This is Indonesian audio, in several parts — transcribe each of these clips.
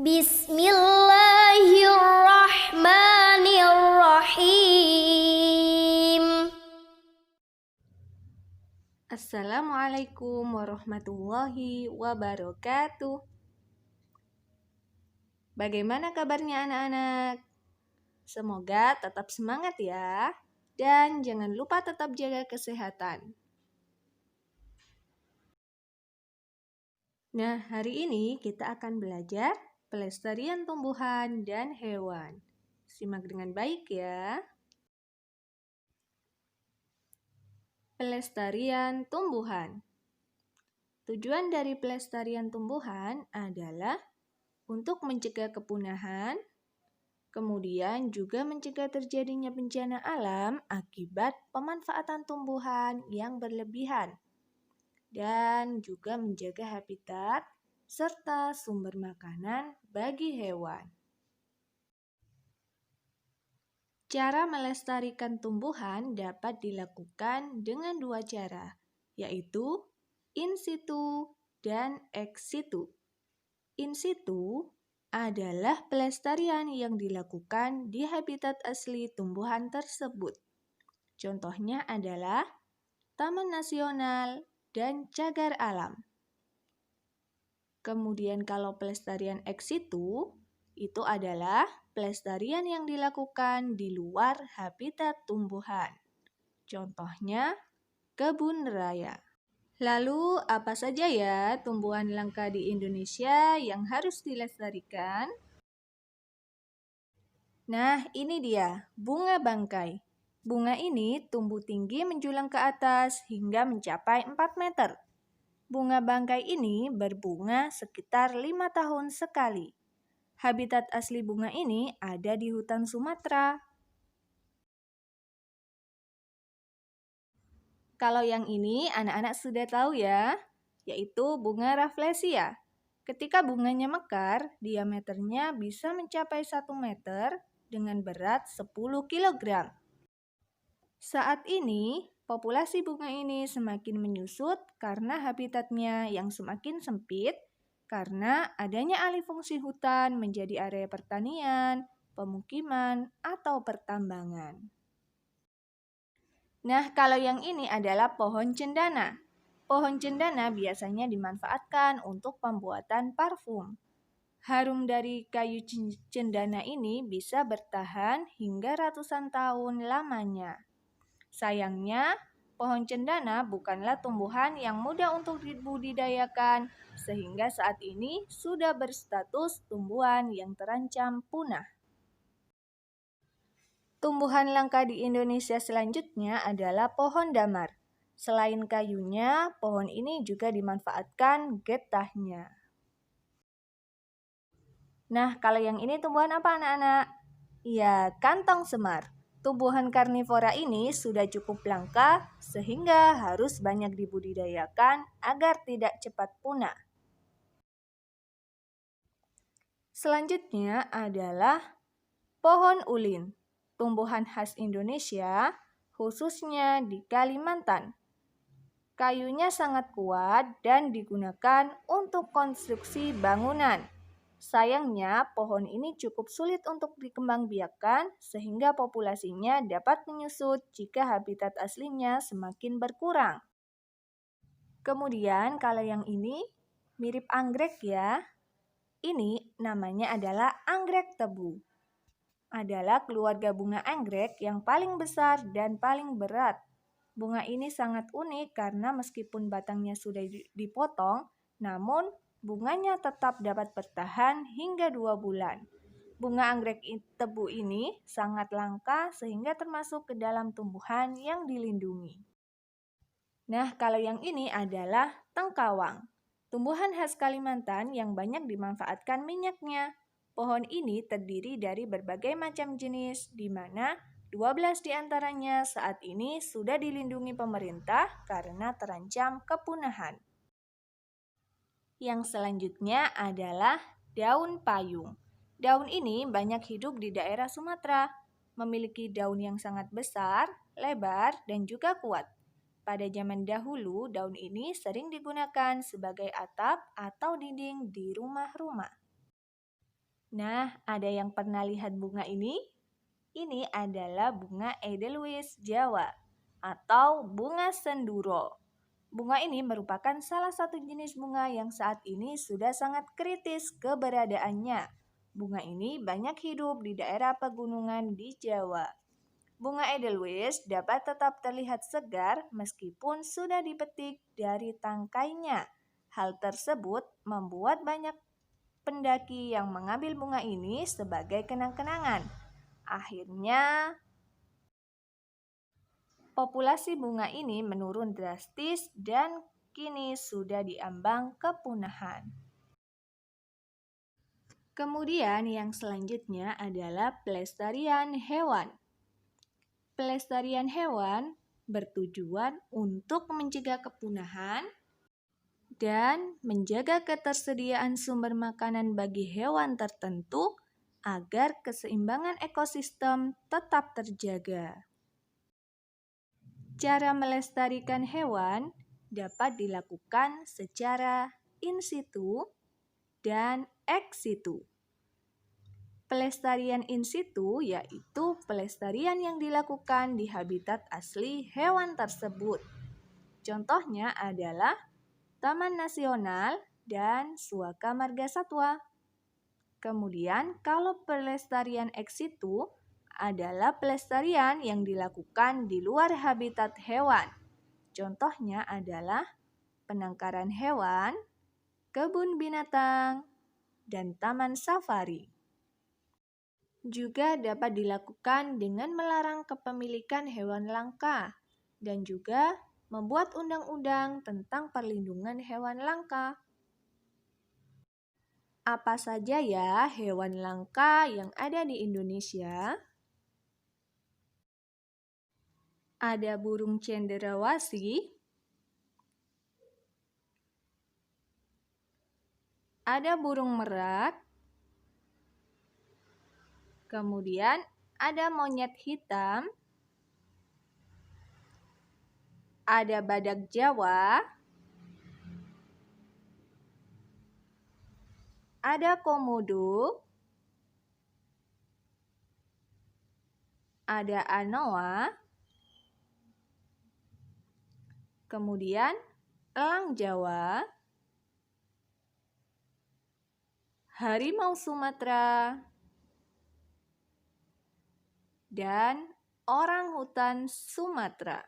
Bismillahirrahmanirrahim. Assalamualaikum warahmatullahi wabarakatuh. Bagaimana kabarnya anak-anak? Semoga tetap semangat ya. Dan jangan lupa tetap jaga kesehatan. Nah, hari ini kita akan belajar pelestarian tumbuhan dan hewan. Simak dengan baik ya. Pelestarian tumbuhan. Tujuan dari pelestarian tumbuhan adalah untuk mencegah kepunahan, kemudian juga mencegah terjadinya bencana alam akibat pemanfaatan tumbuhan yang berlebihan, dan juga menjaga habitat serta sumber makanan bagi hewan. Cara melestarikan tumbuhan dapat dilakukan dengan dua cara, yaitu in situ dan ex situ. In situ adalah pelestarian yang dilakukan di habitat asli tumbuhan tersebut. Contohnya adalah taman nasional dan cagar alam. Kemudian kalau pelestarian ex situ, itu adalah pelestarian yang dilakukan di luar habitat tumbuhan. Contohnya kebun raya. Lalu apa saja ya tumbuhan langka di Indonesia yang harus dilestarikan? Nah, ini dia, bunga bangkai. Bunga ini tumbuh tinggi menjulang ke atas hingga mencapai 4 meter. Bunga bangkai ini berbunga sekitar 5 tahun sekali. Habitat asli bunga ini ada di hutan Sumatera. Kalau yang ini anak-anak sudah tahu ya, yaitu bunga Rafflesia. Ketika bunganya mekar, diameternya bisa mencapai 1 meter dengan berat 10 kg. Saat ini, populasi bunga ini semakin menyusut karena habitatnya yang semakin sempit, karena adanya alih fungsi hutan menjadi area pertanian, pemukiman, atau pertambangan. Nah, kalau yang ini adalah pohon cendana. Pohon cendana biasanya dimanfaatkan untuk pembuatan parfum. Harum dari kayu cendana ini bisa bertahan hingga ratusan tahun lamanya. Sayangnya, pohon cendana bukanlah tumbuhan yang mudah untuk dibudidayakan, sehingga saat ini sudah berstatus tumbuhan yang terancam punah. Tumbuhan langka di Indonesia selanjutnya adalah pohon damar. Selain kayunya, pohon ini juga dimanfaatkan getahnya. Nah, kalau yang ini tumbuhan apa anak-anak? Ya, kantong semar. Tumbuhan karnivora ini sudah cukup langka sehingga harus banyak dibudidayakan agar tidak cepat punah. Selanjutnya adalah pohon ulin. Tumbuhan khas Indonesia, khususnya di Kalimantan. Kayunya sangat kuat dan digunakan untuk konstruksi bangunan. Sayangnya, pohon ini cukup sulit untuk dikembangbiakkan sehingga populasinya dapat menyusut jika habitat aslinya semakin berkurang. Kemudian, kalau yang ini mirip anggrek ya. Ini namanya adalah anggrek tebu. Adalah keluarga bunga anggrek yang paling besar dan paling berat. Bunga ini sangat unik karena meskipun batangnya sudah dipotong, namun bunganya tetap dapat bertahan hingga 2 bulan. Bunga anggrek tebu ini sangat langka sehingga termasuk ke dalam tumbuhan yang dilindungi. Nah, kalau yang ini adalah tengkawang. Tumbuhan khas Kalimantan yang banyak dimanfaatkan minyaknya. Pohon ini terdiri dari berbagai macam jenis, di mana 12 diantaranya saat ini sudah dilindungi pemerintah karena terancam kepunahan. Yang selanjutnya adalah daun payung. Daun ini banyak hidup di daerah Sumatera, memiliki daun yang sangat besar, lebar, dan juga kuat. Pada zaman dahulu, daun ini sering digunakan sebagai atap atau dinding di rumah-rumah. Nah, ada yang pernah lihat bunga ini? Ini adalah bunga Edelweiss Jawa atau bunga senduro. Bunga ini merupakan salah satu jenis bunga yang saat ini sudah sangat kritis keberadaannya. Bunga ini banyak hidup di daerah pegunungan di Jawa. Bunga Edelweiss dapat tetap terlihat segar meskipun sudah dipetik dari tangkainya. Hal tersebut membuat banyak pendaki yang mengambil bunga ini sebagai kenang-kenangan. Akhirnya, populasi bunga ini menurun drastis dan kini sudah diambang kepunahan. Kemudian yang selanjutnya adalah pelestarian hewan. Pelestarian hewan bertujuan untuk mencegah kepunahan dan menjaga ketersediaan sumber makanan bagi hewan tertentu agar keseimbangan ekosistem tetap terjaga. Cara melestarikan hewan dapat dilakukan secara in situ dan ex situ. Pelestarian in situ yaitu pelestarian yang dilakukan di habitat asli hewan tersebut. Contohnya adalah Taman Nasional dan Suaka Marga Satwa. Kemudian kalau pelestarian ex situ adalah pelestarian yang dilakukan di luar habitat hewan. Contohnya adalah penangkaran hewan, kebun binatang, dan taman safari. Juga dapat dilakukan dengan melarang kepemilikan hewan langka dan juga membuat undang-undang tentang perlindungan hewan langka. Apa saja ya hewan langka yang ada di Indonesia? Ada burung cendrawasih, ada burung merak, kemudian ada monyet hitam, ada badak Jawa, ada komodo, ada anoa, kemudian elang Jawa, harimau Sumatera, dan orangutan Sumatera.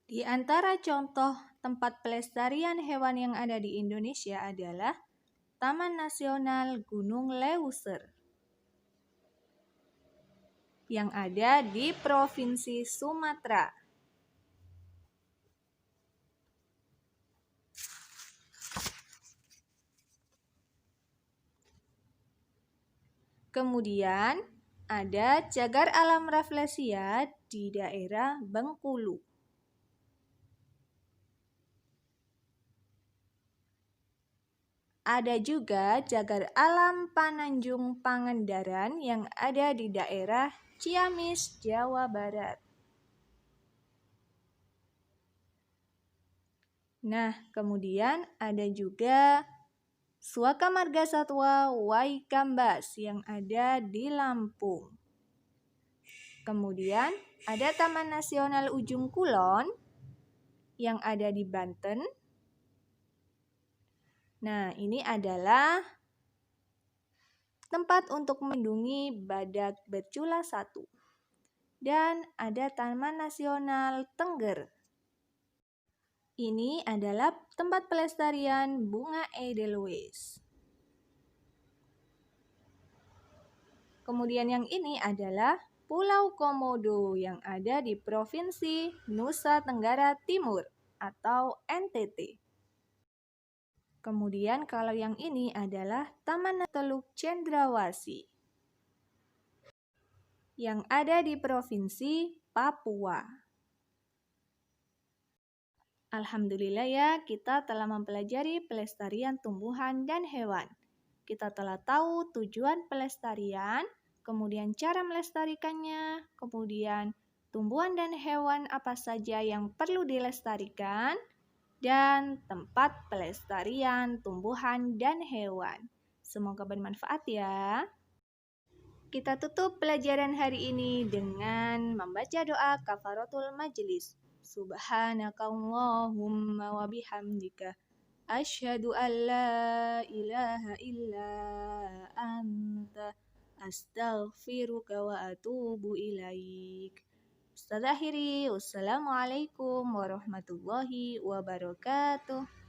Di antara contoh tempat pelestarian hewan yang ada di Indonesia adalah Taman Nasional Gunung Leuser yang ada di Provinsi Sumatera. Kemudian ada Cagar Alam Rafflesia di daerah Bengkulu. Ada juga Cagar Alam Pananjung Pangandaran yang ada di daerah Ciamis, Jawa Barat. Nah, kemudian ada juga Suaka Marga Satwa Waikambas yang ada di Lampung. Kemudian ada Taman Nasional Ujung Kulon yang ada di Banten. Nah, ini adalah tempat untuk melindungi badak bercula 1. Dan ada Taman Nasional Tengger. Ini adalah tempat pelestarian bunga Edelweiss. Kemudian yang ini adalah Pulau Komodo yang ada di Provinsi Nusa Tenggara Timur atau NTT. Kemudian kalau yang ini adalah Taman Teluk Cendrawasih yang ada di Provinsi Papua. Alhamdulillah ya, kita telah mempelajari pelestarian tumbuhan dan hewan. Kita telah tahu tujuan pelestarian, kemudian cara melestarikannya, kemudian tumbuhan dan hewan apa saja yang perlu dilestarikan, dan tempat pelestarian tumbuhan dan hewan. Semoga bermanfaat ya. Kita tutup pelajaran hari ini dengan membaca doa kafaratul majlis. Subhanakallahumma wa bihamdika asyhadu an la ilaha illa anta astaghfiruka wa atubu ilaik. Ustaz akhiri, wassalamualaikum warahmatullahi wabarakatuh.